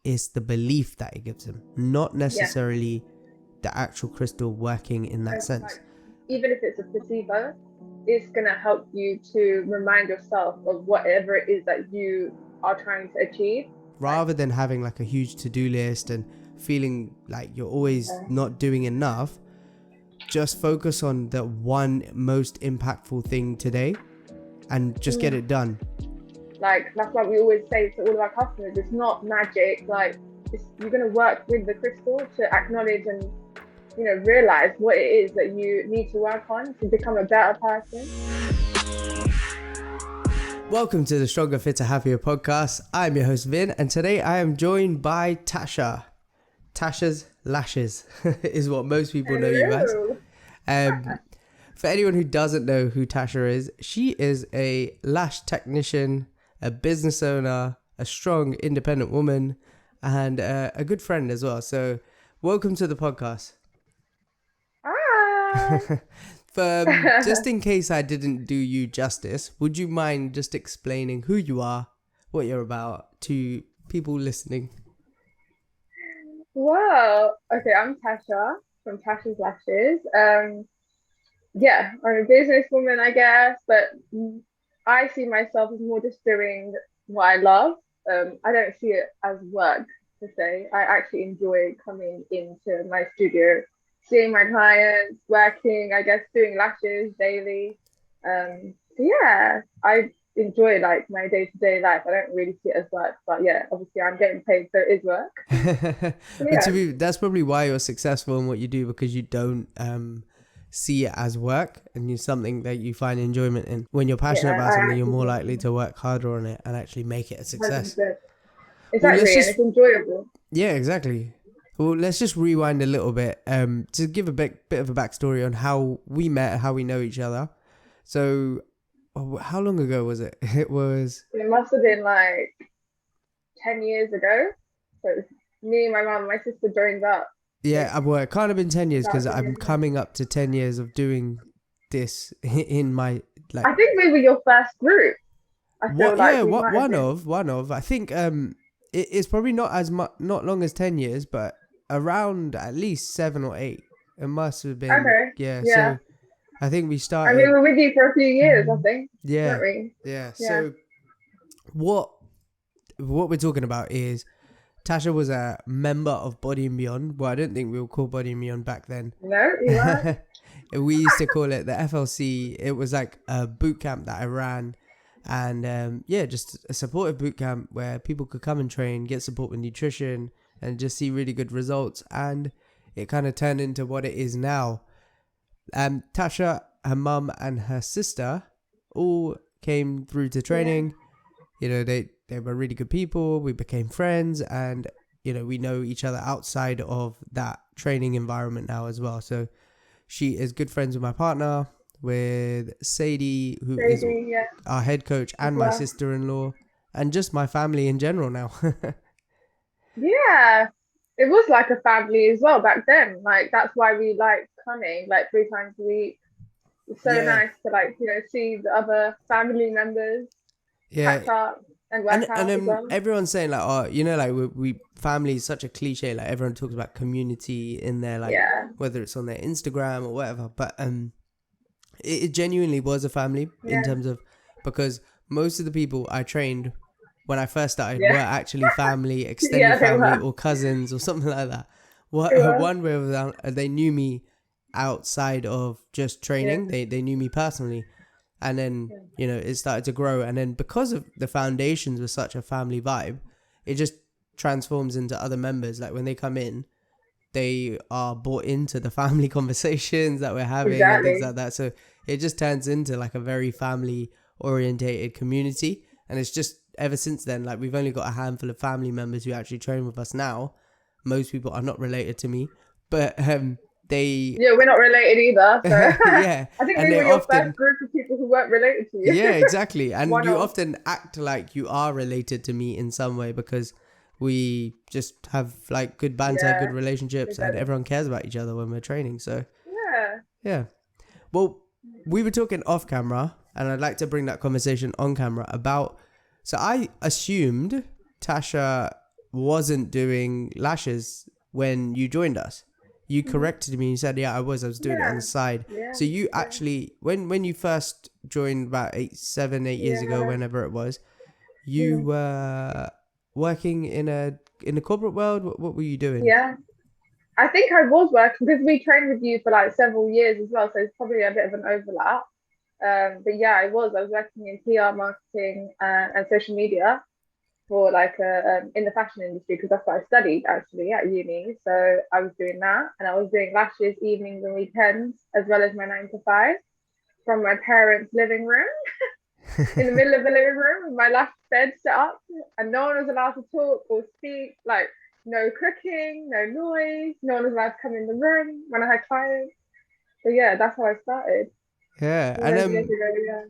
it's the belief that it gives them, not necessarily the actual crystal working in that sense. Like, even if it's a placebo, it's going to help you to remind yourself of whatever it is that you are trying to achieve. Rather than having like a huge to-do list and feeling like you're always not doing enough, just focus on the one most impactful thing today and just get it done. Like, that's why we always say to all of our customers, it's not magic. Like, you're going to work with the crystal to acknowledge and, you know, realize what it is that you need to work on to become a better person. Welcome to the Stronger, Fitter, Happier podcast. I'm your host Vin, and today I am joined by Tasha. Tasha's Lashes is what most people know you as. For anyone who doesn't know who Tasha is, she is a lash technician, a business owner, a strong, independent woman, and a good friend as well. So welcome to the podcast. Hi. Just in case I didn't do you justice, would you mind just explaining who you are, what you're about to people listening? Well, okay, I'm Tasha from Tasha's Lashes. I'm a businesswoman, I guess, but I see myself as more just doing what I love. I don't see it as work per se. I actually enjoy coming into my studio, seeing my clients, working, I guess, doing lashes daily. I enjoy like my day-to-day life. I don't really see it as work, but yeah, obviously I'm getting paid, so it is work. That's probably why you're successful in what you do, because you don't see it as work, and you're something that you find enjoyment in. When you're passionate about something, you're more likely to work harder on it and actually make it a success. 100%. Exactly, it's enjoyable. Yeah, exactly. Well, let's just rewind a little bit to give a bit of a backstory on how we met, how we know each other. So, how long ago was it? It must have been like 10 years ago. So me, my mum, my sister joined up. Yeah, well, it can't have been 10 years because I'm coming up to 10 years of doing this in my... I think we were your first group. One of. I think it's probably not not long as 10 years, but around at least 7 or 8. It must have been. Okay. Yeah. So I think we started. I mean, we were with you for a few years, I think. Yeah. Weren't we? Yeah. So what we're talking about is Tasha was a member of Body+beyond. Well, I don't think we were called Body+beyond back then. No, you weren't. We used to call it the FLC. It was like a boot camp that I ran. And just a supportive boot camp where people could come and train, get support with nutrition, and just see really good results. And it kind of turned into what it is now. Tasha, her mum, and her sister all came through to training. You know, they were really good people. We became friends, and you know, we know each other outside of that training environment now as well. So she is good friends with my partner, with Sadie, who is our head coach, and my sister-in-law, and just my family in general now. Yeah, it was like a family as well back then. Like, that's why we liked coming like 3 times a week. It's so nice to see the other family members catch up and work out. And then everyone's saying like, we family is such a cliche. Like, everyone talks about community in there, like whether it's on their Instagram or whatever. But it genuinely was a family in terms of, because most of the people I trained when I first started were actually family, extended family, or cousins or something like that. One way or another, they knew me outside of just training. They knew me personally. And then, you know, it started to grow. And then because of the foundations with such a family vibe, it just transforms into other members. Like, when they come in, they are brought into the family conversations that we're having and things like that. So it just turns into like a very family orientated community. And it's just ever since then, like, we've only got a handful of family members who actually train with us now. Most people are not related to me, but we're not related either. So. I think we were your first group of people who weren't related to you. Yeah, exactly. And you often act like you are related to me in some way, because we just have like good banter, good relationships, and everyone cares about each other when we're training. So yeah. Well, we were talking off camera, and I'd like to bring that conversation on camera about. So I assumed Tasha wasn't doing lashes when you joined us. You corrected me. You said, "Yeah, I was doing it on the side." So you actually, when you first joined about 7, 8 years ago, whenever it was, you were working in the corporate world. What were you doing? Yeah. I think I was working because we trained with you for like several years as well, so it's probably a bit of an overlap. But yeah, I was working in PR marketing and social media for like in the fashion industry because that's what I studied actually at uni. So I was doing that, and I was doing lashes evenings and weekends as well as my 9 to 5 from my parents' living room in the middle of the living room with my lash bed set up, and no one was allowed to talk or speak. Like no cooking, no noise. No one was allowed to come in the room when I had clients. So yeah, that's how I started. Yeah, and Years ago, yeah.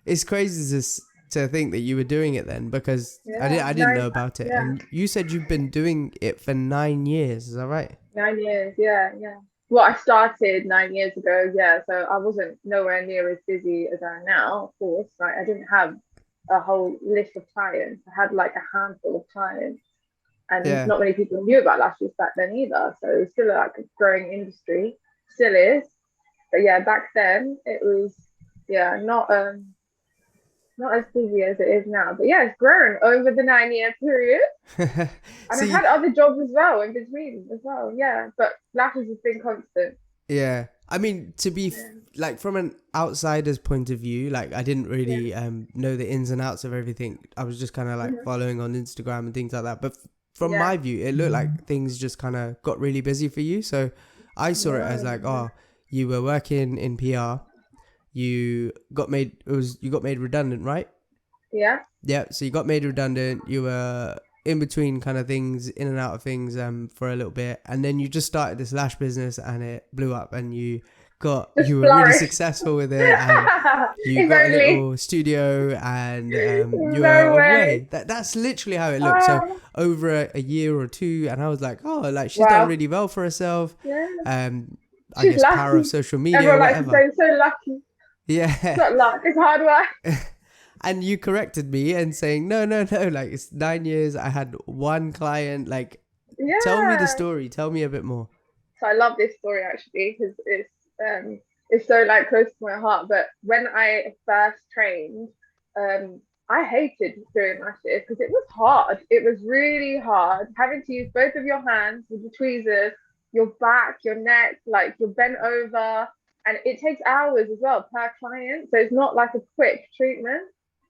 it's crazy to think that you were doing it then, because I didn't know about it. Yeah. And you said you've been doing it for 9 years. Is that right? 9 years, yeah. Well, I started 9 years ago, yeah. So I wasn't nowhere near as busy as I am now, of course. Like I didn't have a whole list of clients. I had like a handful of clients, and not many people knew about lashes back then either. So it was still like a growing industry, still is. But yeah, back then it was not as busy as it is now. But yeah, it's grown over the 9 year period. And I've had other jobs as well in between as well. Yeah, but lashes has been constant. Yeah. I mean, to be like from an outsider's point of view, like I didn't really know the ins and outs of everything. I was just kind of like following on Instagram and things like that. But from my view, it looked like things just kind of got really busy for you. So I saw it as like, oh, you were working in PR. You got made redundant, right? Yeah. Yeah. So you got made redundant. You were in between kind of things, in and out of things for a little bit, and then you just started this lash business and it blew up, and you were really successul with it, and you got a little studio, and you were away. That's literally how it looked. So over a year or two, and I was like, oh, like she's done really well for herself. I guess lucky. Power of social media. Everyone or whatever. Likes to say so lucky. Yeah. It's not luck, it's hard work. And you corrected me and saying, no, like it's 9 years. I had one client. Like, tell me the story. Tell me a bit more. So I love this story actually because it's so like close to my heart. But when I first trained, I hated doing lashes because it was hard. It was really hard having to use both of your hands with the tweezers, your back, your neck, like you're bent over. And it takes hours as well per client. So it's not like a quick treatment.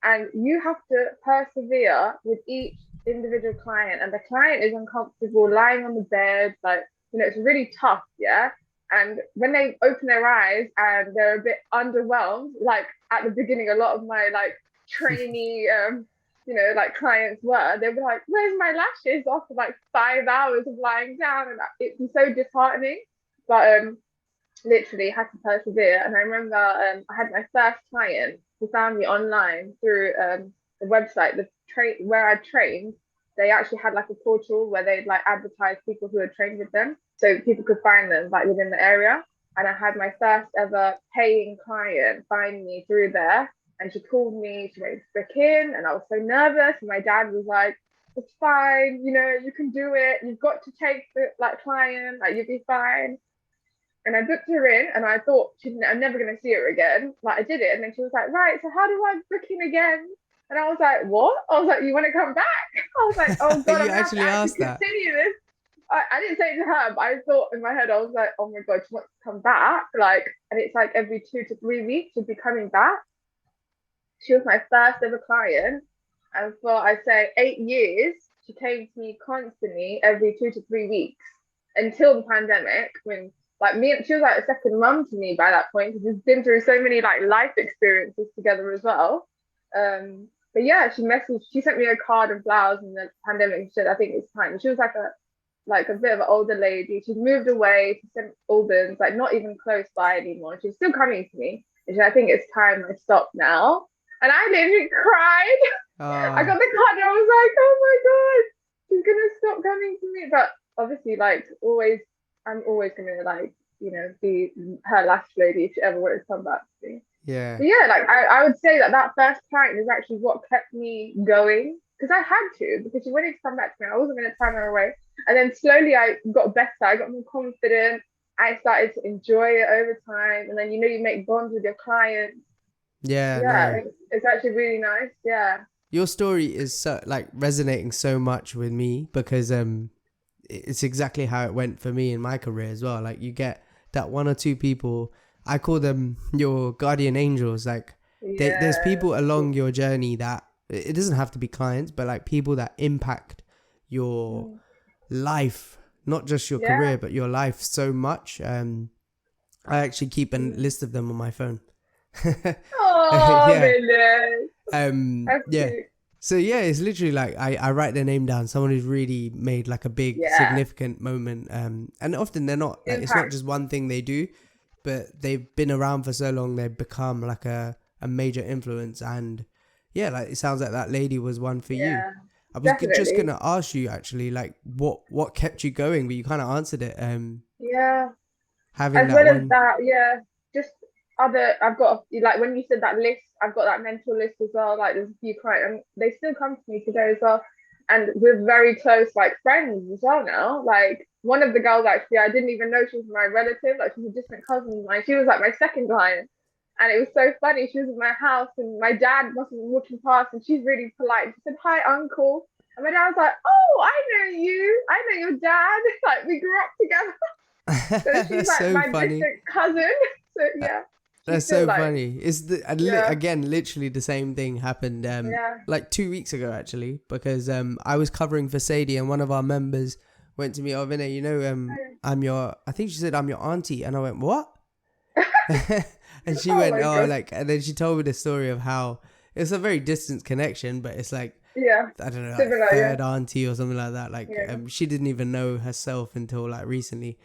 And you have to persevere with each individual client. And the client is uncomfortable lying on the bed. Like, it's really tough, yeah? And when they open their eyes and they're a bit underwhelmed, like at the beginning, a lot of my like trainee, like clients they'd be like, where's my lashes after like 5 hours of lying down? And it'd be so disheartening. But literally had to persevere. And I remember I had my first client who found me online through the website, where I trained. They actually had like a portal where they'd like advertise people who had trained with them, so people could find them like within the area. And I had my first ever paying client find me through there, and she called me, she went to book in, and I was so nervous. And my dad was like, it's fine, you can do it, you've got to take the like client, like you'll be fine. And I booked her in, and I thought I'm never going to see her again. Like I did it, and then she was like, right, so how do I book in again? And I was like, what? I was like, you want to come back? I was like, oh God, you actually asked that. Continue this. I didn't say it to her, but I thought in my head, I was like, oh my God, she wants to come back. Like, and it's like every 2 to 3 weeks she'd be coming back. She was my first ever client. And for, I'd say 8 years, she came to me constantly every 2 to 3 weeks until the pandemic, when like she was like a second mum to me by that point, because we've been through so many like life experiences together as well. But yeah, she sent me a card and flowers in the pandemic. She said, I think it's time. She was like a bit of an older lady. She's moved away to St. Albans, like not even close by anymore. She's still coming to me. And she said, I think it's time I stop now. And I literally cried. I got the card and I was like, oh my God, she's gonna stop coming to me. But obviously, like I'm always gonna like, be her lash lady if she ever wanted to come back to me. Yeah. But yeah, like I would say that first client is actually what kept me going because I had to, because she wanted to come back to me. I wasn't going to turn her away. And then slowly I got better. I got more confident. I started to enjoy it over time. And then, you know, you make bonds with your clients. Yeah, Yeah, no. it's actually really nice. Yeah. Your story is so, like resonating so much with me because it's exactly how it went for me in my career as well. Like you get that one or two people, I call them your guardian angels. Like there's Yeah. people along your journey that it doesn't have to be clients, but like people that impact your Mm. life, not just your Yeah. career, but your life so much. I actually keep a Mm. list of them on my phone. Oh, Yeah. goodness. That's Yeah. cute. So yeah, it's literally like I write their name down. Someone who's really made like a big Yeah. significant moment. And often they're not like it's not Impact. just one thing they do, but they've been around for so long they've become like a major influence. And yeah, like it sounds like that lady was one for you. Yeah. I was just Definitely. gonna ask you actually like what kept you going, but you kind of answered it. Yeah. Having As that well as one. that, yeah, just I've got like when you said that list, I've got that mental list as well. Like there's a few clients, and they still come to me today as well, and we're very close, like friends as well now. Like one of the girls actually, I didn't even know she was my relative. Like she's a distant cousin of mine. She was like my second client, and it was so funny. She was in my house, and my dad must have been walking past, and she's really polite. She said, "Hi, uncle." And my dad was like, "Oh, I know you. I know your dad. Like we grew up together." So she's That's like so my funny. distant cousin. So yeah, she's That's still so like, funny. It's yeah, again literally the same thing happened yeah, like 2 weeks ago actually because I was covering for Sadie and one of our members went to me, oh Vinay, you know I'm your, I think she said I'm your auntie, and I went what? And she oh went, my oh, god, like, and then she told me the story of how it's a very distant connection, but it's like yeah, I don't know, like similar, yeah, third auntie or something like that. Like yeah. she didn't even know herself until like recently,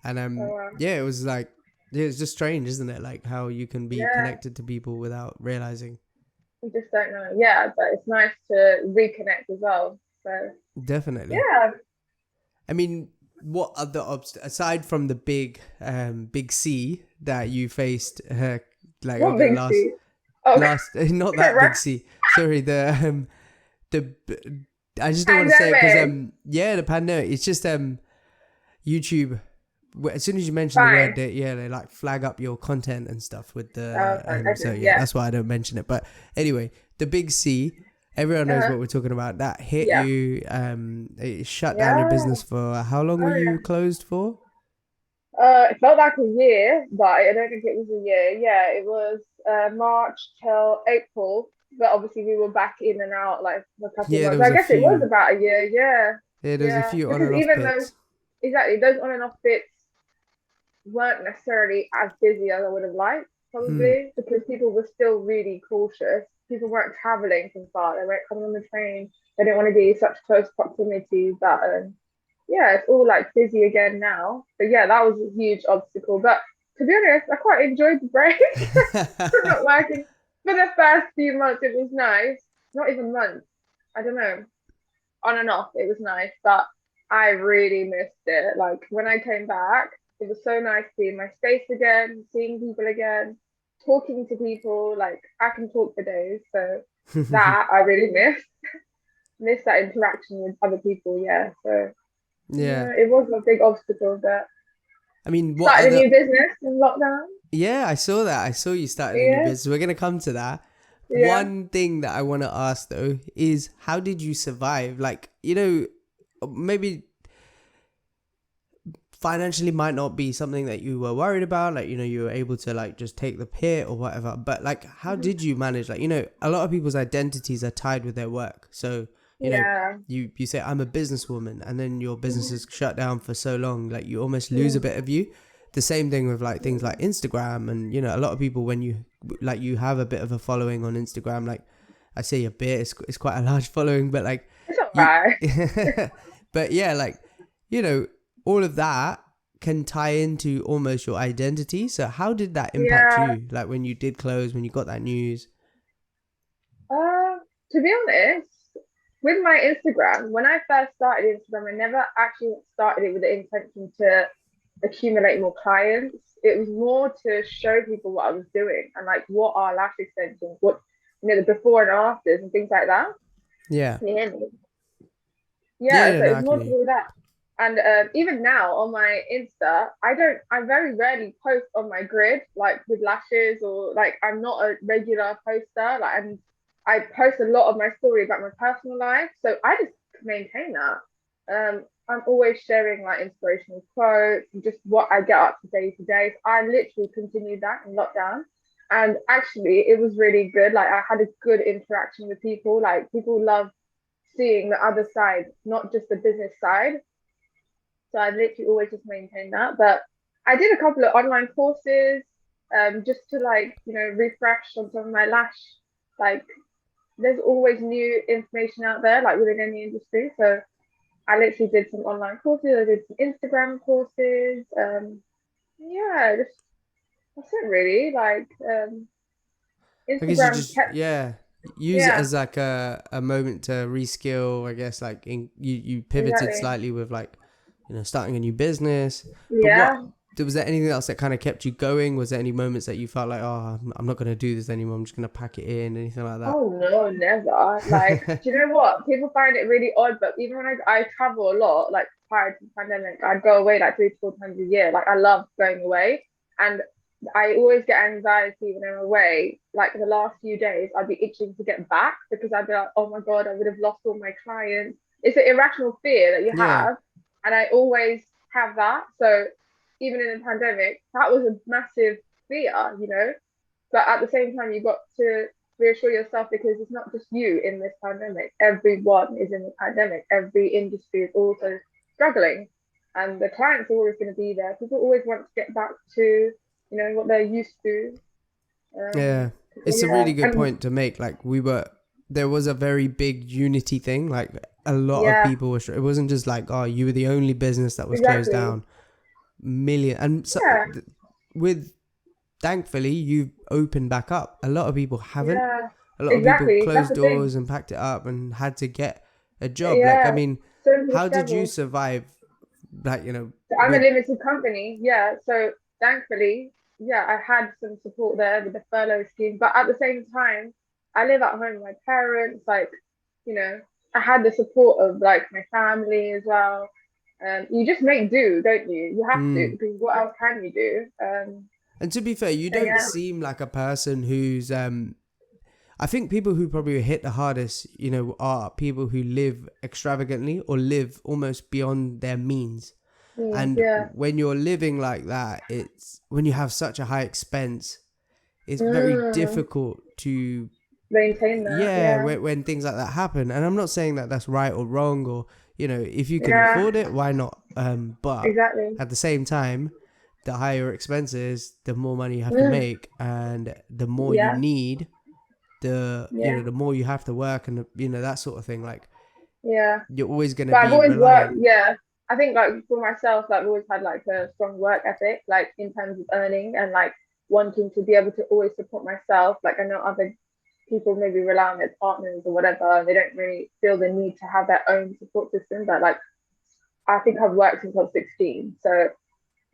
and Oh wow, yeah, it was like yeah, it's just strange, isn't it? Like how you can be yeah. connected to people without realizing. You just don't know, yeah. But it's nice to reconnect as well. So Definitely. yeah, I mean, what other aside from the big C that you faced like what over the big last C? Oh, not that big correct. C. Sorry, the I just don't want to say it because Pandemic. yeah, the pandemic. It's just YouTube. As soon as you mention the word, Fine. they like flag up your content and stuff with Oh, the fine. so Okay. yeah, Yeah. that's why I don't mention it. But anyway, the big C, everyone knows Uh-huh. what we're talking about. That hit Yeah. you. It shut down your Yeah. business for how long were Oh you yeah. closed for? It felt like a year, but I don't think it was a year. Yeah, it was March till April, but obviously we were back in and out like for a couple of Yeah, there months. was I a guess it was few. about a year. Yeah, Yeah, there was a yeah. few on Because and off even though bits. exactly those on and off bits weren't necessarily as busy as I would have liked, Hmm. probably because people were still really cautious. People weren't traveling from far. They weren't coming on the train. They didn't want to be in such close proximity. But yeah, it's all like busy again now. But yeah, that was a huge obstacle. But to be honest, I quite enjoyed the break from not working for the first few months. It was nice. Not even months. I don't know. On and off, it was nice, but I really missed it. Like when I came back, it was so nice seeing my space again, seeing people again, talking to people. Like I can talk for days, so that I really missed that interaction with other people. Yeah, so Yeah. yeah, it was a big obstacle, but I mean, what started a other? new business in lockdown. Yeah, I saw that. I saw you started a new Yeah, business. We're gonna come to that. yeah, One thing that I want to ask though is how did you survive? Like, maybe financially might not be something that you were worried about. Like, you were able to like just take the hit or whatever. But like, how mhm. did you manage? Like, a lot of people's identities are tied with their work. So, Yeah, you say I'm a businesswoman, and then your business mhm. is shut down for so long, like you almost lose a Mm. bit of you. The same thing with like things like Instagram, and a lot of people when you have a bit of a following on Instagram, like I say a bit, it's quite a large following, but like It's you, alright. but yeah, like you know, all of that can tie into almost your identity. So how did that impact Yeah. you? Like when you did close, when you got that news. To be honest, with my Instagram, when I first started Instagram, I never actually started it with the intention to accumulate more clients. It was more to show people what I was doing and like what are lash extensions, what the before and afters and things like that. Yeah. Can you hear me? Yeah, Yeah, yeah, so no, it's I can more to hear do with that. And even now on my Insta, I very rarely post on my grid, like with lashes, or like I'm not a regular poster. Like, and I post a lot of my story about my personal life. So I just maintain that. I'm always sharing like inspirational quotes and just what I get up to day to day. So I literally continued that in lockdown. And actually, it was really good. Like, I had a good interaction with people. Like, people love seeing the other side, not just the business side. So I literally always just maintain that. But I did a couple of online courses, just to like, refresh on some of my lash. Like, there's always new information out there, like within any industry. So I literally did some online courses. I did some Instagram courses. Yeah, just that's it really. Like, I guess you Instagram just, kept, yeah, use it yeah, as like a moment to reskill. I guess like you pivoted exactly. slightly with like, starting a new business. But Yeah. was there anything else that kind of kept you going? Was there any moments that you felt like, oh, I'm not gonna do this anymore. I'm just gonna pack it in, anything like Oh no, never. Like, that? do you know what? People find it really odd, but even when I travel a lot, like prior to the pandemic, I'd go away like 3 to 4 times a year. Like, I love going away, and I always get anxiety when I'm away. Like, the last few days, I'd be itching to get back because I'd be like, oh my God, I would have lost all my clients. It's an irrational fear that you Yeah, have, and I always have that. So even in the pandemic, that was a massive fear. But at the same time, you've got to reassure yourself because it's not just you in this pandemic. Everyone is in the pandemic. Every industry is also struggling. And the clients are always going to be there. People always want to get back to, what they're used to. yeah. It's a Yeah. really good And point to make. Like there was a very big unity thing. Like a lot of yeah, people were. It wasn't just like, oh, you were the only business that was closed exactly. down. Million and so, Yeah. with thankfully you've opened back up. A lot of people haven't. Yeah. A lot of people Exactly. That's closed the thing. doors and packed it up and had to get a job. Like, I Yeah. mean, So many how did you struggles. survive? Like, So I'm a with limited company, yeah. So thankfully, yeah, I had some support there with the furlough scheme. But at the same time, I live at home with my parents. Like, you know, I had the support of like my family as well. You just make do, don't you? You have to, mm. because what else can you do? And to be fair, you So don't yeah, seem like a person who's I think people who probably hit the hardest, are people who live extravagantly or live almost beyond their means. And yeah, when you're living like that, it's when you have such a high expense, it's very mm, difficult to, maintain that. yeah, Yeah, when things like that happen. And I'm not saying that that's right or wrong, or if you can yeah, afford it, why not? But exactly. at the same time, the higher expenses, the more money you have to Mm, make, and the more you yeah, need, yeah, the more you have to work, and that sort of thing. Like, yeah. you're always going to But I've be always worked, reliant. yeah. I think like for myself, like I've always had like a strong work ethic, like in terms of earning and like wanting to be able to always support myself. Like, I know other people maybe rely on their partners or whatever, and they don't really feel the need to have their own support system. But like, I think I've worked since I was 16. So,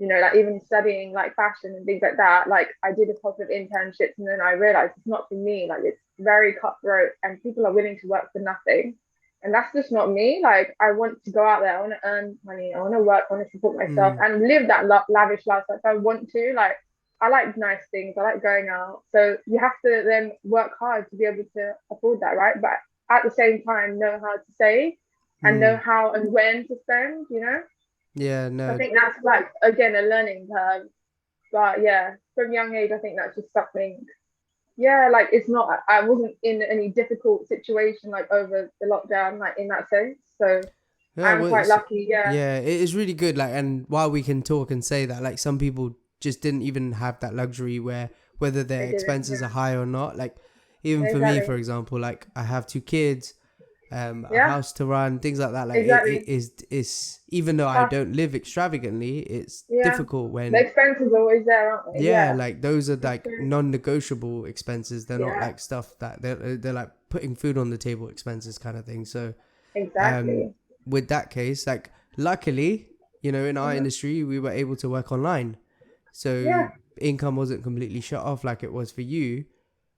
like even studying like fashion and things like that, like I did a couple of internships and then I realized it's not for me. Like, it's very cutthroat and people are willing to work for nothing. And that's just not me. Like, I want to go out there, I want to earn money, I want to work, I want to support myself Mm, and live that lavish lifestyle if I want to. Like, I like nice things, I like going out. So you have to then work hard to be able to afford that, right? But at the same time, know how to save and know mm. how and when to spend. Yeah, I no, think that's like again a learning curve. But yeah, from young age, I think that's just something. Yeah, like it's not. I wasn't in any difficult situation like over the lockdown, like in that sense. So yeah, I'm well, quite lucky. Yeah, yeah, it is really good. Like, and while we can talk and say that, like, some people just didn't even have that luxury where whether I their didn't. expenses are high or not. Like, even for me, for Exactly. example, like, I have two kids, a Yeah, house to run, things like that. Like, it exactly. is even though I Tough. don't live extravagantly, it's Yeah, difficult the when, expenses are always there, aren't they? yeah, Yeah, like those are that's like true. non-negotiable expenses. They're not Yeah, like stuff that they're like putting food on the table expenses kind of thing. So um exactly. with that case, like, luckily, in our Hmm. industry, we were able to work online, so Yeah, income wasn't completely shut off like it was for you.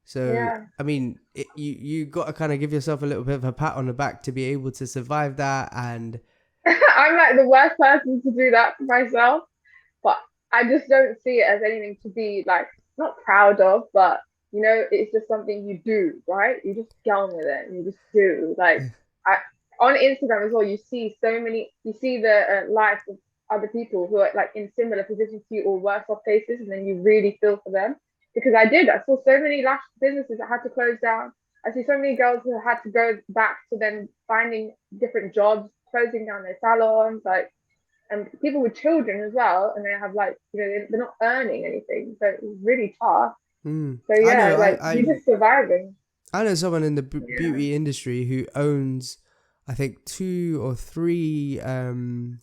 So, I mean, you got to kind of give yourself a little bit of a pat on the back to be able to survive that. And I'm like the worst person to do that for myself, but I just don't see it as anything to be like not proud of, but you know, it's just something you do, right? You just get on with it and you just do. Like I on Instagram as well, you see the life of other people who are like in similar positions to you or worse off places, and then you really feel for them. Because I saw so many lash businesses that had to close down. I see so many girls who had to go back to then finding different jobs, closing down their salons, like, and people with children as well, and they have like, you know, they're not earning anything, so it's really tough. So I yeah, know, like you're just surviving. I know someone in the beauty industry who owns, I think, 2 or 3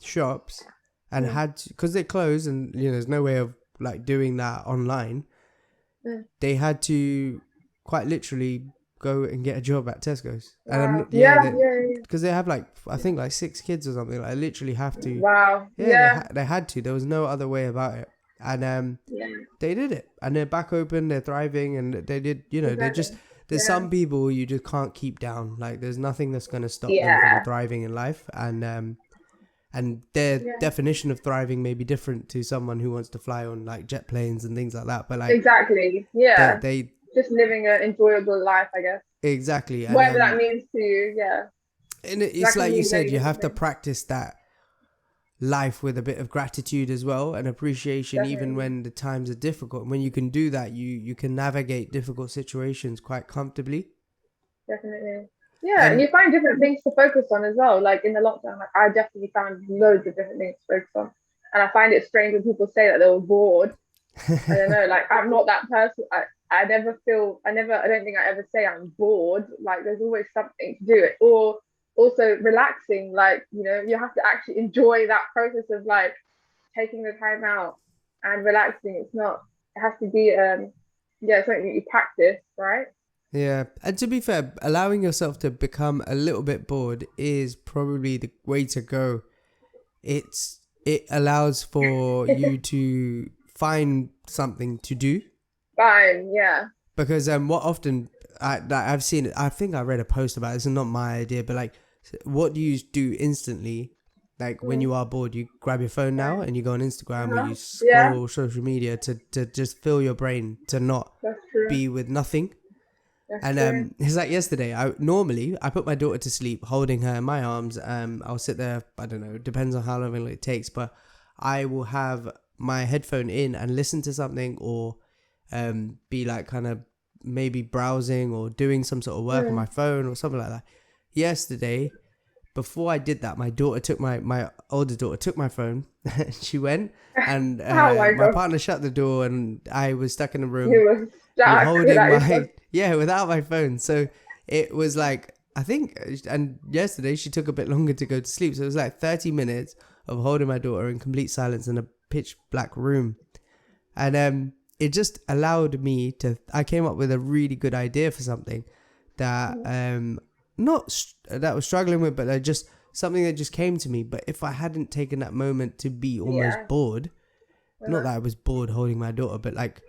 shops, and had, because they closed, and you know, there's no way of like doing that online. They had to quite literally go and get a job at Tesco's. Wow. And because they have like, I think like 6 kids or something. Like, literally have to. Wow. They had to. There was no other way about it. And they did it, and they're back open. They're thriving, and they did. You know, exactly. They just. There's some people you just can't keep down. Like, there's nothing that's gonna stop them from thriving in life, and their definition of thriving may be different to someone who wants to fly on like jet planes and things like that. But like, exactly, they just living an enjoyable life, I guess. Exactly, whatever that means to you, And it's like you said, you have to practice that life with a bit of gratitude as well, and appreciation. Definitely. Even when the times are difficult. When you can do that, you can navigate difficult situations quite comfortably. Definitely. Yeah, and you find different things to focus on as well. Like in the lockdown, like I definitely found loads of different things to focus on. And I find it strange when people say that they were bored. I don't know, like I'm not that person. I don't think I ever say I'm bored. Like there's always something to do it. Or also relaxing, like, you know, you have to actually enjoy that process of like taking the time out and relaxing. It has to be something that you practice, right? Yeah, and to be fair, allowing yourself to become a little bit bored is probably the way to go. It allows for you to find something to do. Fine, yeah. Because what often I've seen, I think I read a post about this, and not my idea, but like, what do you do instantly? Like when you are bored, you grab your phone now and you go on Instagram or you scroll social media to just fill your brain to not be with nothing. And it's like yesterday, I put my daughter to sleep holding her in my arms. I'll sit there, I don't know, it depends on how long it takes, but I will have my headphone in and listen to something, or be like kind of maybe browsing or doing some sort of work on my phone or something like that. Yesterday, before I did that, my older daughter took my phone. She went, and my partner shut the door, and I was stuck in the room holding without my phone. So it was like, I think, and yesterday she took a bit longer to go to sleep, so it was like 30 minutes of holding my daughter in complete silence in a pitch black room. And it just allowed me to, I came up with a really good idea for something that that I was struggling with, but just something that just came to me. But if I hadn't taken that moment to be almost bored, not that I was bored holding my daughter, but like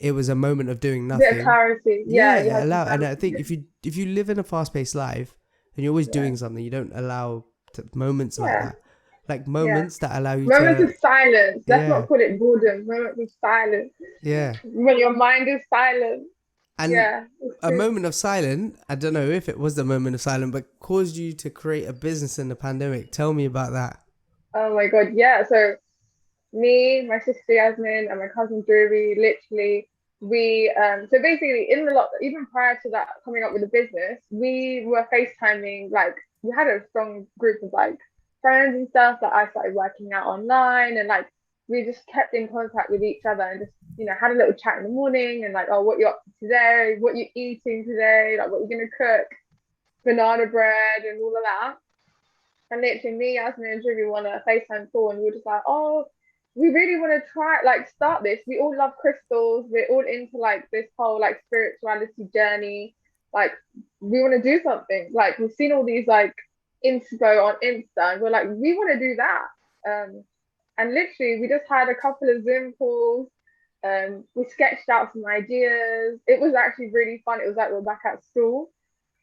it was a moment of doing nothing. Bit of clarity. And I think if you live in a fast-paced life and you're always doing something, you don't allow moments like that. Like moments that allow you moments of silence. Let's not call it boredom. Moments of silence. Yeah. When your mind is silent. And a moment of silence, I don't know if it was the moment of silence, but caused you to create a business in the pandemic. Tell me about that. Oh my God, yeah. So me, my sister Yasmin, and my cousin Drury, literally, we so basically in the even prior to that coming up with the business, we were FaceTiming. Like we had a strong group of like friends and stuff that I started working out online, and like we just kept in contact with each other and just, you know, had a little chat in the morning and like, oh, what you up to today? What you eating today? Like, what you gonna cook? Banana bread and all of that. And literally me, Yasmin and Drury were on a FaceTime call, and we were just like, oh, we really want to try, like, start this. We all love crystals. We're all into like this whole like spirituality journey. Like, we want to do something. Like, we've seen all these like inspo on Insta, and we're like, we want to do that. And literally, we just had a couple of Zoom calls, We sketched out some ideas. It was actually really fun. It was like we were back at school.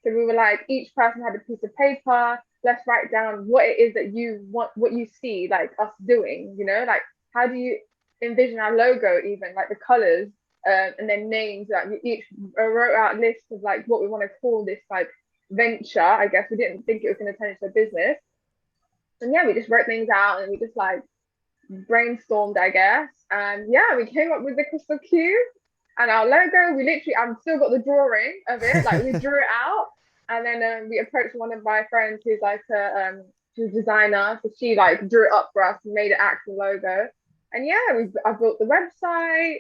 So we were like, each person had a piece of paper. Let's write down what it is that you want, what you see like us doing, like how do you envision our logo, even like the colors, and then names. Like we each wrote out lists of like what we want to call this like venture. I guess we didn't think it was going to turn into a business. And yeah, we just wrote things out and we just like brainstormed, I guess. And yeah, we came up with the crystal cube and our logo. We literally, I've still got the drawing of it. Like we drew it out, and then we approached one of my friends who's like she's a designer, so she like drew it up for us and made it actual logo. And yeah, I built the website.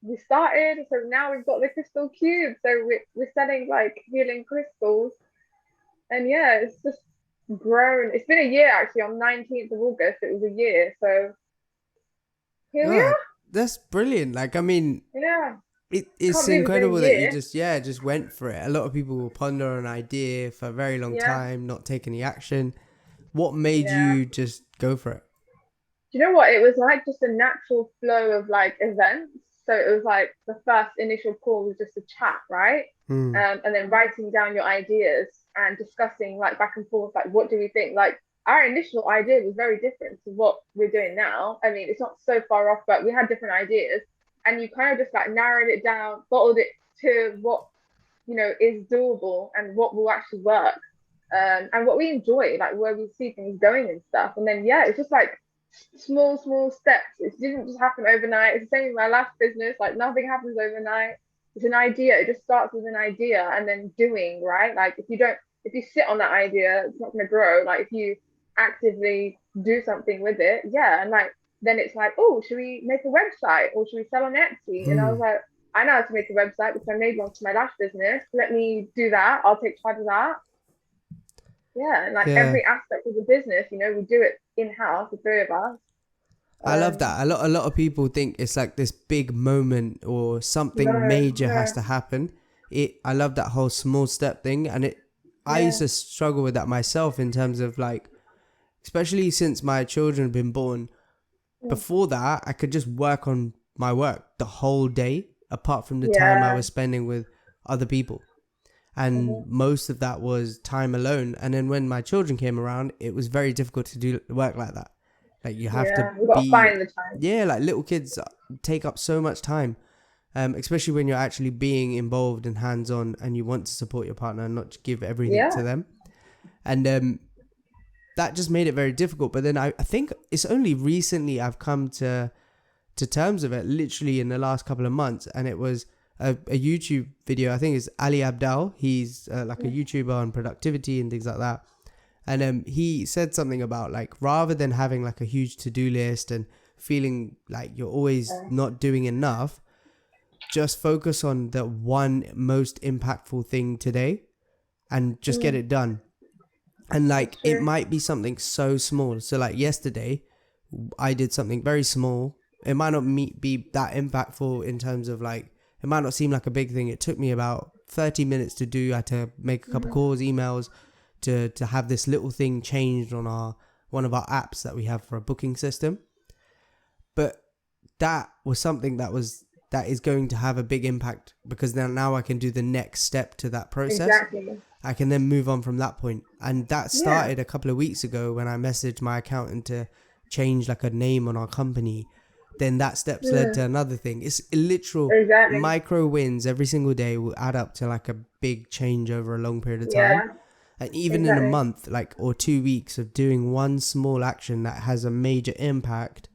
We started, so now we've got the crystal cube. So we're selling like healing crystals, and yeah, it's just grown. It's been a year actually. On 19th of August, it was a year. So here we are. That's brilliant. Like, I mean, yeah, it's incredible that you just went for it. A lot of people will ponder an idea for a very long time, not take any action. What made you just go for it? Do you know what? It was like just a natural flow of like events. So it was like the first initial call was just a chat, right? And then writing down your ideas and discussing like back and forth, like what do we think? Like our initial idea was very different to what we're doing now. I mean, it's not so far off, but we had different ideas, and you kind of just like narrowed it down, bottled it to what is doable and what will actually work, and what we enjoy, like where we see things going and stuff. And then it's just like small steps. It didn't just happen overnight. It's the same with my last business. Like nothing happens overnight. It's an idea. It just starts with an idea and then doing, right? Like if you sit on that idea, it's not going to grow. Like if you actively do something with it, and like then it's like, oh, should we make a website or should we sell on Etsy? And I was like, I know how to make a website because I made one for my last business. Let me do that. I'll take charge of that. And like every aspect of the business, we do it in-house, the three of us. I love that. A lot of people think it's like this big moment or something major has to happen. I love that whole small step thing, and I used to struggle with that myself in terms of like, especially since my children have been born. Before that, I could just work on my work the whole day, apart from the time I was spending with other people. And most of that was time alone. And then when my children came around, it was very difficult to do work like that. Like you have to find the time. Yeah, like little kids take up so much time, especially when you're actually being involved and hands-on and you want to support your partner and not give everything to them. And that just made it very difficult. But then I think it's only recently I've come to terms of it, literally in the last couple of months. And it was a YouTube video. I think it's Ali Abdal. He's like a YouTuber on productivity and things like that. And he said something about like, rather than having like a huge to-do list and feeling like you're always not doing enough, just focus on the one most impactful thing today and just get it done. And like, it might be something so small. So like yesterday, I did something very small. It might not be that impactful in terms of like, it might not seem like a big thing. It took me about 30 minutes to do. I had to make a couple calls, emails, to have this little thing changed on one of our apps that we have for a booking system. But that was something that is going to have a big impact, because now I can do the next step to that process. Exactly. I can then move on from that point. And that started a couple of weeks ago when I messaged my accountant to change like a name on our company. Then that steps led to another thing. It's literal micro wins every single day will add up to like a big change over a long period of time. And even in a month, like, or 2 weeks of doing one small action that has a major impact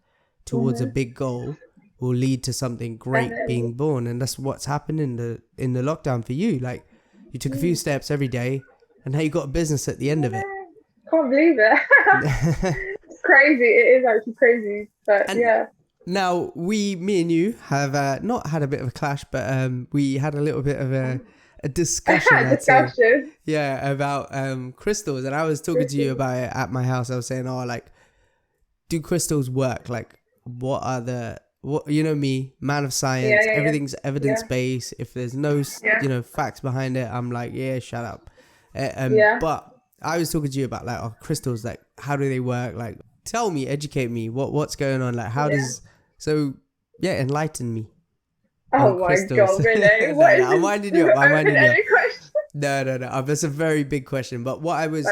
towards a big goal will lead to something great being born. And that's what's happened in the lockdown for you. Like, you took a few steps every day and now you got a business at the end of it. Can't believe it. It's crazy. It is actually crazy. But Now, me and you have not had a bit of a clash, but we had a little bit of a discussion. About crystals. And I was talking to you about it at my house. I was saying, like, do crystals work? Like, what you know me, man of science, everything's evidence-based. If there's no, facts behind it, I'm like, shut up. But I was talking to you about like, crystals, like, how do they work? Like, tell me, educate me, what's going on? Like, how does, so Yeah, enlighten me. Oh my God, Renee. What is I'm winding you up. I'm winding you up. Question? No. That's a very big question. But what I was...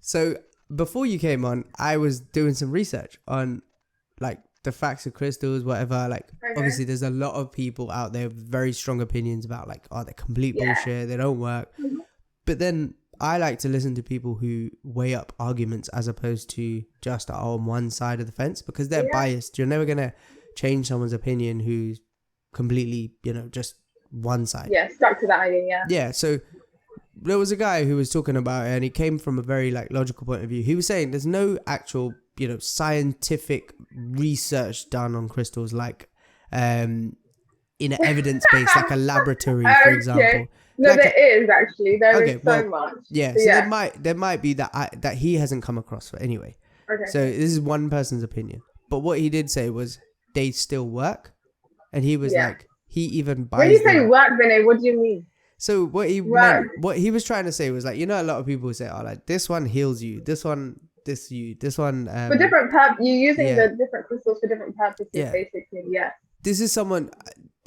So, before you came on, I was doing some research on, like, the facts of crystals, whatever. Like, obviously, there's a lot of people out there with very strong opinions about, like, oh, they're complete bullshit. They don't work. But then I like to listen to people who weigh up arguments as opposed to just on one side of the fence, because they're biased. You're never going to change someone's opinion who's completely, just one side. Yeah, stuck to that idea, Yeah, so there was a guy who was talking about it, and he came from a very, like, logical point of view. He was saying there's no actual, scientific research done on crystals, like, in an evidence base, like a laboratory, for example. No, like there is actually. There is so much. Yeah, so there might be that he hasn't come across for anyway. Okay. So this is one person's opinion. But what he did say was they still work. And he was like, he even buys when you say work, Vinay, what do you mean? So what he meant, what he was trying to say was, like, a lot of people say, oh, like, this one heals you, this one for different purposes. You're using the different crystals for different purposes, basically. Yeah. This is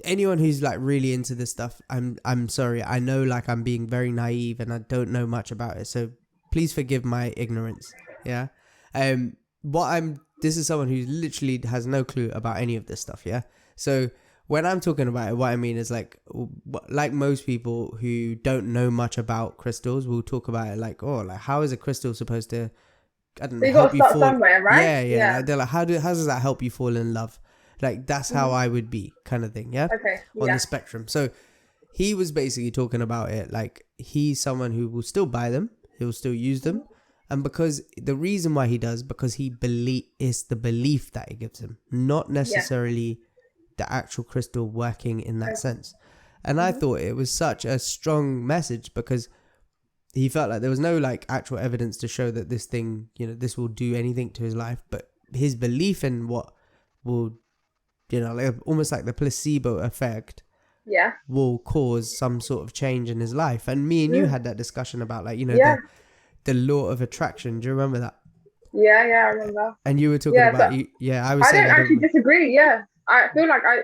anyone who's, like, really into this stuff. I'm sorry. I know, like, I'm being very naive and I don't know much about it. So please forgive my ignorance. Yeah. This is someone who literally has no clue about any of this stuff. Yeah. So when I'm talking about it, what I mean is, like most people who don't know much about crystals will talk about it like, oh, like, how is a crystal supposed to, I don't know, you help you fall somewhere, right? Yeah. Like, they're like, how does that help you fall in love? Like, that's how I would be, kind of thing. Yeah. Okay. On the spectrum. So he was basically talking about it like he's someone who will still buy them, he'll still use them. And because the reason why he does, because it's the belief that it gives him, not necessarily the actual crystal working in that sense. And I thought it was such a strong message, because he felt like there was no, like, actual evidence to show that this thing, this will do anything to his life, but his belief in what will, like, almost like the placebo effect, will cause some sort of change in his life. And me and you had that discussion about, like, the law of attraction. Do you remember that? Yeah, I remember. And you were talking about, I was saying... I don't actually disagree, I feel like I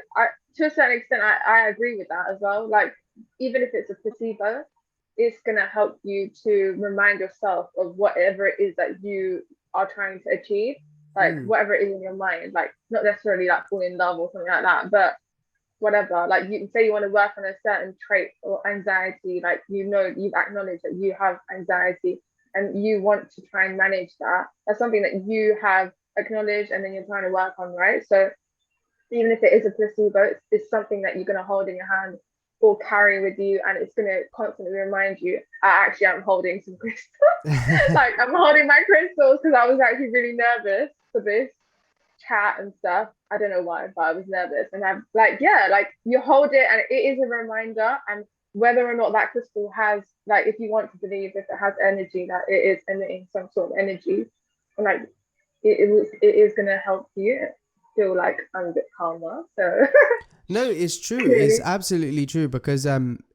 to a certain extent, I agree with that as well. Like, even if it's a placebo, it's going to help you to remind yourself of whatever it is that you are trying to achieve. Like, whatever it is in your mind, like, not necessarily like fall in love or something like that, but whatever. Like, you say you want to work on a certain trait or anxiety, like, you've acknowledged that you have anxiety and you want to try and manage that. That's something that you have acknowledged and then you're trying to work on, right? So even if it is a placebo, it's something that you're going to hold in your hand or carry with you, and it's going to constantly remind you, I'm holding some crystals. Like, I'm holding my crystals because I was actually really nervous for this chat and stuff. I don't know why, but I was nervous. And I'm like, you hold it and it is a reminder. And whether or not that crystal has, like, if you want to believe if it has energy, that it is emitting some sort of energy, and like it is going to help you feel like I'm a bit calmer. So no, it's true. It's absolutely true, because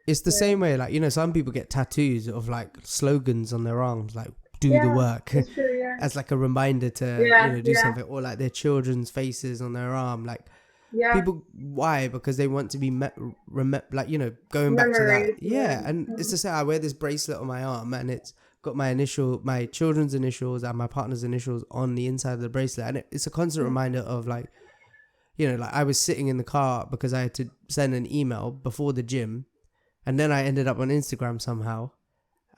it's the same way, like, some people get tattoos of, like, slogans on their arms, like, do the work, true, as like a reminder to do something, or like their children's faces on their arm, like people, why? Because they want to be going back to that. And it's to say, I wear this bracelet on my arm and it's got my children's initials and my partner's initials on the inside of the bracelet, and it's a constant reminder of, like, like, I was sitting in the car because I had to send an email before the gym, and then I ended up on Instagram somehow,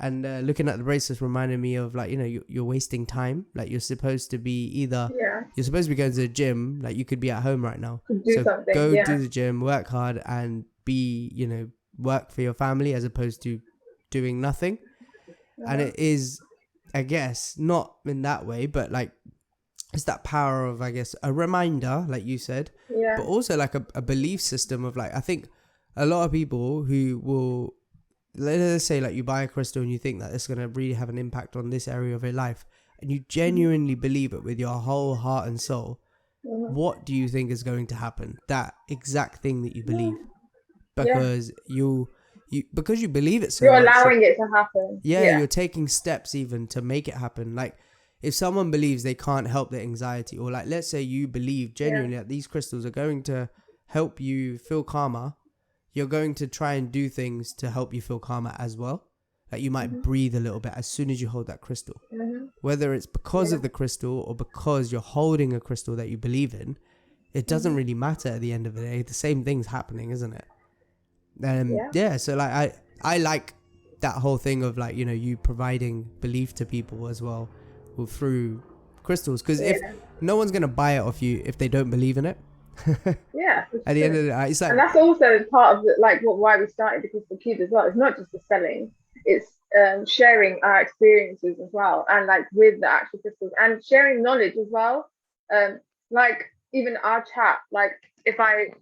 and looking at the bracelets reminded me of, like, you're wasting time. Like, you're supposed to be you're supposed to be going to the gym. Like, you could be at home right now, do the gym, work hard, and be, work for your family as opposed to doing nothing. And it is, I guess, not in that way, but, like, it's that power of, I guess, a reminder, like you said, but also, like, a belief system of, like, I think a lot of people who will, let's say, like, you buy a crystal and you think that it's going to really have an impact on this area of your life, and you genuinely believe it with your whole heart and soul, what do you think is going to happen? That exact thing that you believe, because because you believe it so you're much, allowing it to happen. You're taking steps even to make it happen. Like, if someone believes they can't help their anxiety, or, like, let's say you believe genuinely that these crystals are going to help you feel calmer, you're going to try and do things to help you feel calmer as well. Like you might breathe a little bit as soon as you hold that crystal. Whether it's because of the crystal or because you're holding a crystal that you believe in, it doesn't really matter at the end of the day. The same thing's happening, isn't it? So like I like that whole thing of like, you know, you providing belief to people as well through crystals, because if no one's gonna buy it off you if they don't believe in it. At the end of the day, it's like, and that's also part of the, like why we started the Crystal Cube as well. It's not just the selling, it's sharing our experiences as well, and like with the actual crystals, and sharing knowledge as well. Like even our chat, like if I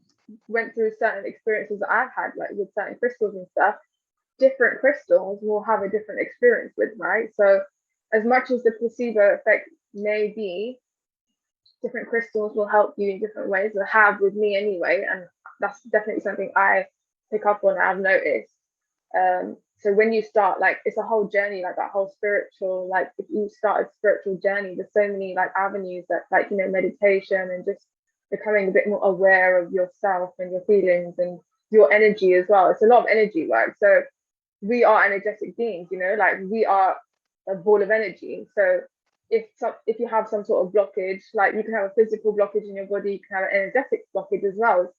went through certain experiences that I've had, like with certain crystals and stuff, different crystals will have a different experience with, right? So as much as the placebo effect may be, different crystals will help you in different ways, or have with me anyway, and that's definitely something I pick up on and I've noticed. So when you start, like, it's a whole journey, like that whole spiritual, like if you start a spiritual journey, there's so many like avenues that, like, you know, meditation and just becoming a bit more aware of yourself and your feelings and your energy as well. It's a lot of energy work. So we are energetic beings, you know, like we are a ball of energy. So if you have some sort of blockage, like you can have a physical blockage in your body, you can have an energetic blockage as well.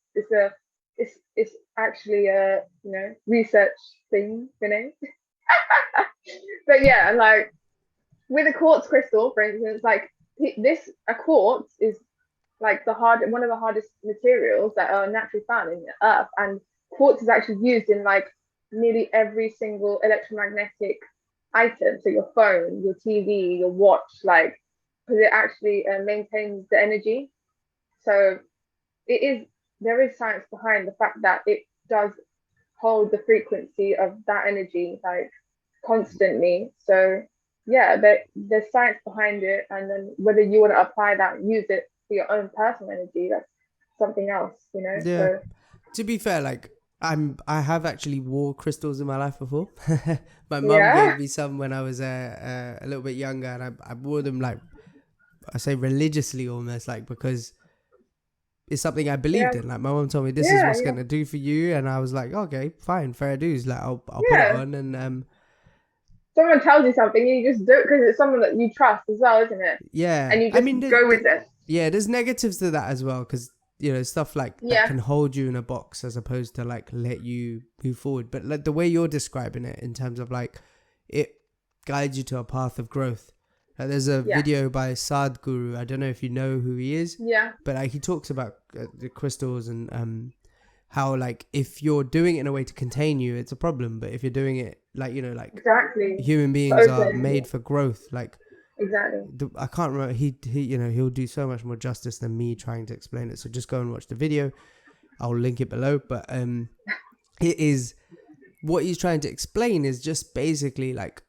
It's actually a, you know, research thing, you know. But yeah, like with a quartz crystal, for instance, like a quartz is like one of the hardest materials that are naturally found in the earth, and quartz is actually used in like nearly every single electromagnetic item. So your phone, your TV, your watch, like, because it actually maintains the energy. So there is science behind the fact that it does hold the frequency of that energy like constantly. So yeah, there's science behind it, and then whether you want to apply that and use it for your own personal energy, that's something else, you know. yeah. So To be fair, like I have actually wore crystals in my life before. My mum gave me some when I was a little bit younger, and I wore them, like, I say religiously almost, like, because it's something I believed in. Like my mum told me this is what's gonna do for you, and I was like, okay, fine, fair dues. Like I'll put it on, and someone tells you something, you just do it because it's someone that you trust as well, isn't it? yeah. And you just go with it. Yeah, there's negatives to that as well, because, you know, stuff like that can hold you in a box as opposed to like let you move forward. But like the way you're describing it, in terms of like it guides you to a path of growth. Like there's a video by Sadhguru. I don't know if you know who he is. But like he talks about the crystals and how, like, if you're doing it in a way to contain you, it's a problem. But if you're doing it like, you know, like human beings are made for growth, like. I can't remember. He you know, he'll do so much more justice than me trying to explain it. So just go and watch the video. I'll link it below. But it is, what he's trying to explain is just basically like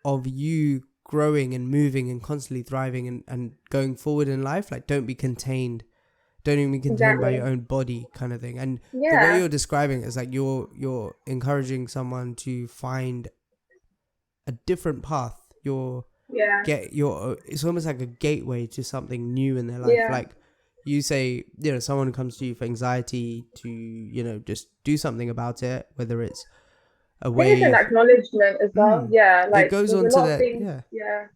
of you growing and moving and constantly thriving and going forward in life. Like don't be contained. Don't even be contained by your own body, kind of thing. And the way you're describing it is like you're encouraging someone to find a different path. It's almost like a gateway to something new in their life. Like you say, you know, someone comes to you for anxiety, to, you know, just do something about it, whether it's a way it's an acknowledgement as well. Like it goes on to that. There's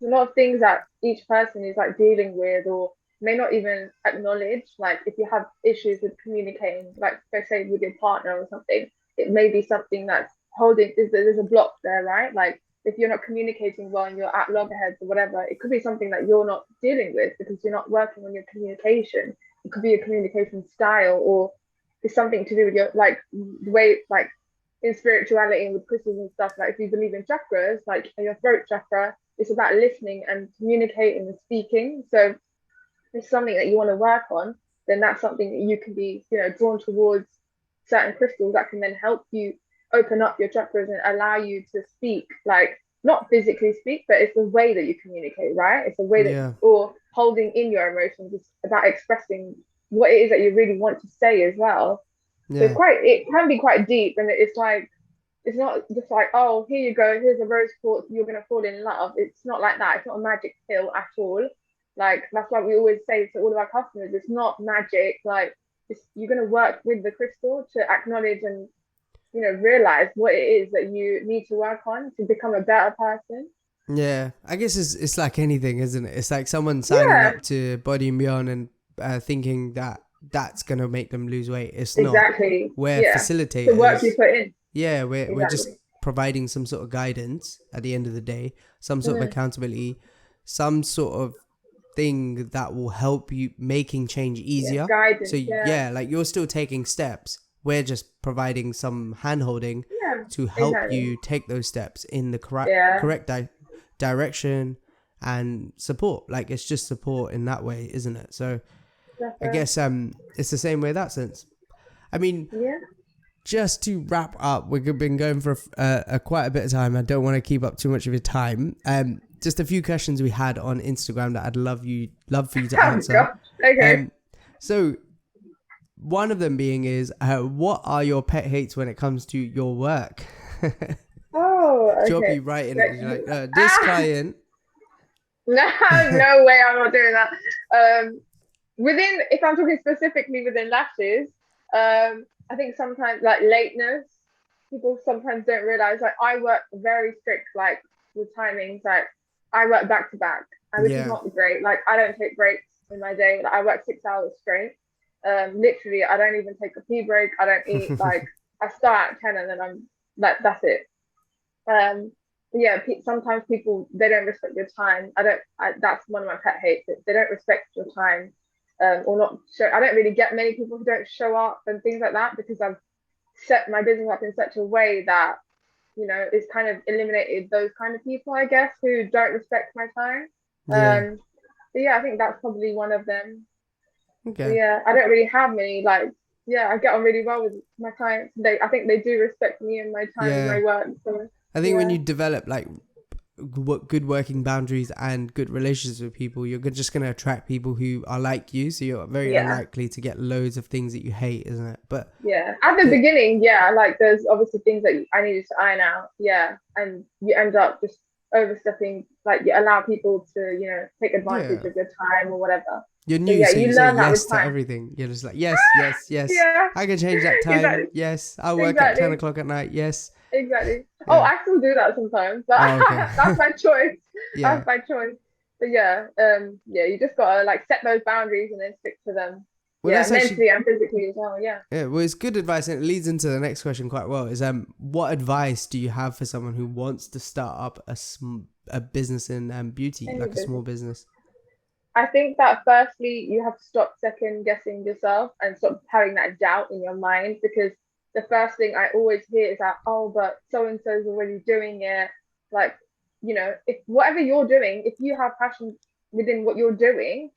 a lot of things that each person is like dealing with, or may not even acknowledge. Like if you have issues with communicating, like say with your partner or something, it may be something that's there's a block there, right? Like if you're not communicating well and you're at loggerheads or whatever, it could be something that you're not dealing with because you're not working on your communication. It could be a communication style, or it's something to do with your, like, the way, like in spirituality and with crystals and stuff, like if you believe in chakras, like your throat chakra, it's about listening and communicating and speaking. So if it's something that you want to work on, then that's something that you can be, you know, drawn towards certain crystals that can then help you open up your chakras and allow you to speak, like not physically speak, but it's the way that you communicate, right? It's the way that or holding in your emotions. It's about expressing what it is that you really want to say as well. So it can be quite deep, and it's like, it's not just like, oh, here you go, here's a rose quartz, you're gonna fall in love. It's not like that. It's not a magic pill at all. Like that's why we always say to all of our customers, it's not magic. Like you're going to work with the crystal to acknowledge and, you know, realize what it is that you need to work on to become a better person. Yeah, I guess it's like anything, isn't it? It's like someone signing up to Body+beyond and thinking that that's gonna make them lose weight. It's not. Exactly. We're Yeah. The work facilitators. you put in. Yeah, we're just Exactly. providing some sort of guidance at the end of the day, some sort of accountability, some sort of thing that will help you making change easier. Guidance. So yeah, like you're still taking steps. We're just providing some hand holding to help you take those steps in the correct direction and support. Like it's just support in that way, isn't it? So I guess it's the same way in that sense. I mean, just to wrap up, we've been going for quite a bit of time. I don't want to keep up too much of your time. Just a few questions we had on Instagram that I'd love for you to answer. Okay. So one of them being is, what are your pet hates when it comes to your work? Okay. Drop you right in it. You're like, this client. No way, I'm not doing that. If I'm talking specifically within lashes, I think sometimes like lateness, people sometimes don't realize, like I work very strict, like with timings, like I work back to back, which is not great. Like I don't take breaks in my day. Like I work 6 hours straight. Literally, I don't even take a pee break. I don't eat. Like I start at 10 and then I'm like, that's it. Sometimes people, they don't respect your time. That's one of my pet hates. They don't respect your time, or not show. I don't really get many people who don't show up and things like that, because I've set my business up in such a way that, you know, it's kind of eliminated those kind of people, I guess, who don't respect my time. I think that's probably one of them. Okay. I don't really have many, like, I get on really well with my clients. I think they do respect me and my time and my work. So I think when you develop like good working boundaries and good relationships with people, you're just going to attract people who are like you. So you're very unlikely to get loads of things that you hate, isn't it? But at the beginning, like there's obviously things that I needed to iron out. And you end up just overstepping, like you allow people to, you know, take advantage of your time or whatever. You're new, so you say yes to everything. You're just like, yes. I can change that time. Exactly. Yes, I'll work at 10 o'clock at night. Yes. Exactly. Oh, I still do that sometimes, but that's my choice. That's my choice. But you just gotta like set those boundaries and then stick to them. Well, mentally and physically as well. Yeah, well, it's good advice, and it leads into the next question quite well. Is what advice do you have for someone who wants to start up a business in beauty, like a small business? I think that firstly, you have to stop second guessing yourself and stop having that doubt in your mind, because the first thing I always hear is that, oh, but so-and-so's already doing it. Like, you know, if whatever you're doing, if you have passion within what you're doing,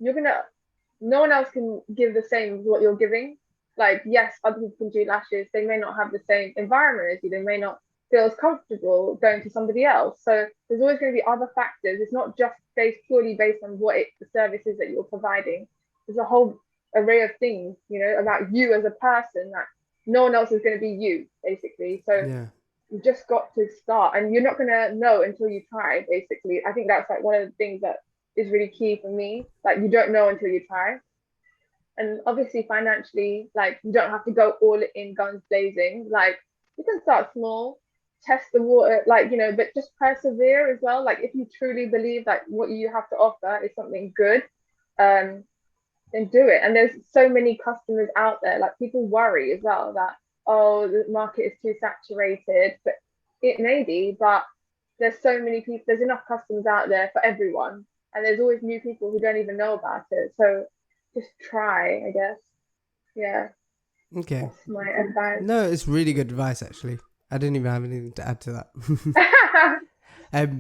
no one else can give the same as what you're giving. Like, yes, other people can do lashes. They may not have the same environment as you. They may not feel as comfortable going to somebody else. So there's always going to be other factors. It's not just purely based on the service is that you're providing. There's a whole array of things, you know, about you as a person that no one else is going to be you, basically. So you just got to start, and you're not going to know until you try, basically. I think that's like one of the things that is really key for me. Like, you don't know until you try. And obviously financially, like, you don't have to go all in guns blazing. Like, you can start small, test the water, like, you know, but just persevere as well. Like, if you truly believe that what you have to offer is something good, then do it. And there's so many customers out there. Like, people worry as well that, oh, the market is too saturated, but it may be, but there's so many people, there's enough customers out there for everyone, and there's always new people who don't even know about it. So just try, I guess. Okay, that's my advice. No, it's really good advice, actually. I didn't even have anything to add to that.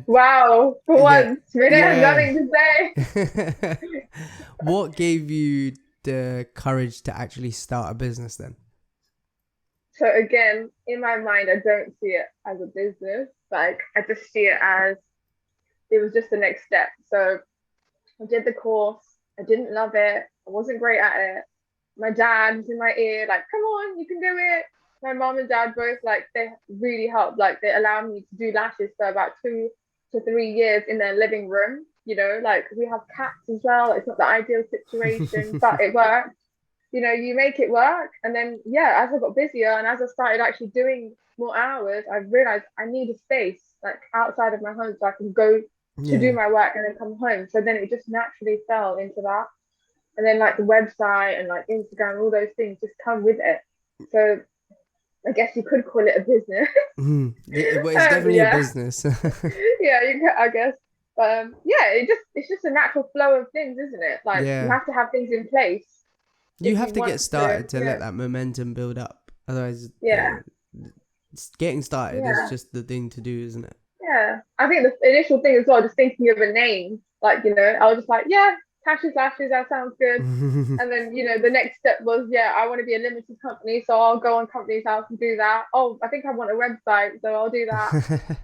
Wow, for once, we don't have nothing to say. What gave you the courage to actually start a business then? So again, in my mind, I don't see it as a business. Like, I just see it as, it was just the next step. So I did the course. I didn't love it. I wasn't great at it. My dad was in my ear, like, come on, you can do it. My mom and dad both, like, they really helped. Like, they allowed me to do lashes for about 2 to 3 years in their living room. You know, like, we have cats as well. It's not the ideal situation, but it worked. you make it work. And then, yeah, as I got busier and as I started actually doing more hours, I realized I need a space like outside of my home so I can go to do my work and then come home. So then it just naturally fell into that. And then like the website and like Instagram, all those things just come with it. So I guess you could call it a business. Well, it's definitely a business. I guess. It's just a natural flow of things, isn't it? Like you have to have things in place. You have to get started to let that momentum build up. Otherwise, getting started is just the thing to do, isn't it? Yeah, I think the initial thing as well, just thinking of a name, like, I was just like, Tasha's Lashes, that sounds good. And then, the next step was, I want to be a limited company, so I'll go on Companies House and do that. Oh, I think I want a website, so I'll do that.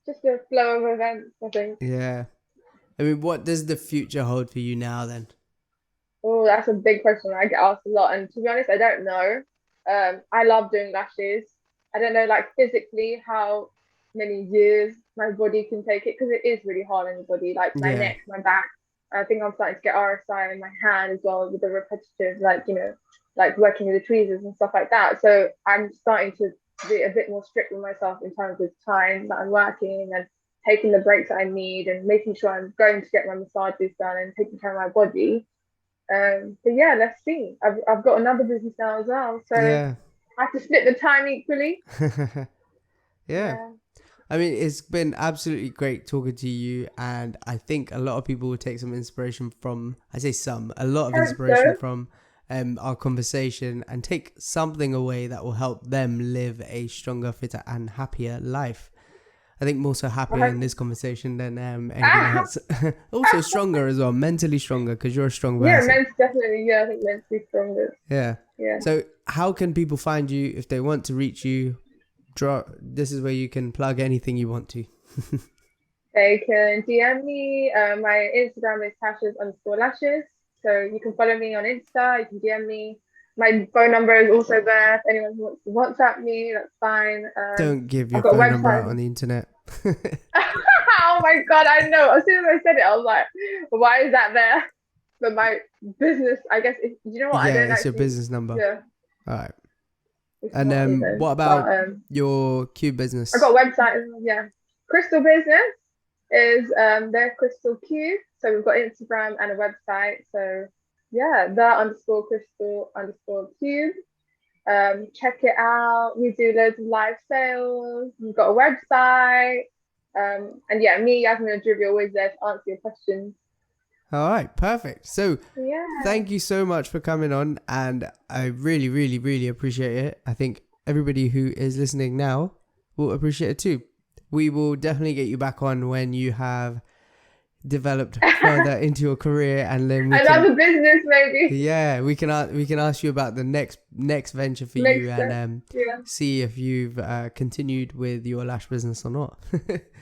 just a flow of events, I think. Yeah. I mean, what does the future hold for you now then? Oh, that's a big question. I get asked a lot, and to be honest, I don't know. I love doing lashes. I don't know, like physically, how many years my body can take it, because it is really hard on the body, like my neck, my back. I think I'm starting to get RSI in my hand as well with the repetitive, like working with the tweezers and stuff like that. So I'm starting to be a bit more strict with myself in terms of time that I'm working and taking the breaks that I need and making sure I'm going to get my massages done and taking care of my body. But yeah, let's see. I've got another business now as well, so I have to split the time equally. Yeah. I mean, it's been absolutely great talking to you, and I think a lot of people will take some inspiration from, a lot of inspiration from our conversation, and take something away that will help them live a stronger, fitter and happier life. I think more so happier in this conversation than anything else. Also stronger as well, mentally stronger, because you're a strong person. Yeah, definitely. Yeah, I think mentally stronger. Yeah. So how can people find you if they want to reach you? This is where you can plug anything you want to. They can DM me. My Instagram is Tasha's_lashes. So you can follow me on Insta. You can DM me. My phone number is also there. If anyone wants to WhatsApp me, that's fine. Don't give your phone number out on the internet. Oh my God, I know. As soon as I said it, I was like, why is that there? But my business, I guess, you know what? Yeah, it's your business number. Yeah. All right. And what about your Cube business? I've got a website. Yeah. Crystal business is their Crystal Cube. So we've got Instagram and a website. So yeah, _crystal_cube. Check it out. We do loads of live sales. We've got a website. And yeah, me, Yasmin and Dhruvi, are always there to answer your questions. All right, perfect. So thank you so much for coming on, and I really, really, really appreciate it. I think everybody who is listening now will appreciate it too. We will definitely get you back on when you have developed further into your career, and then another business maybe. Yeah, we can ask you about the next venture for you, and see if you've continued with your lash business or not.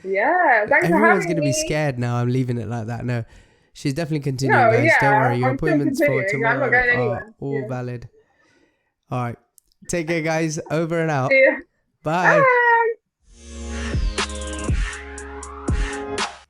Yeah, thanks for having me. Everyone's gonna be scared now. I'm leaving it like that. No. She's definitely continuing, guys. Don't worry. Your appointments for tomorrow are all valid. All right. Take care, guys. Over and out. See ya. Bye.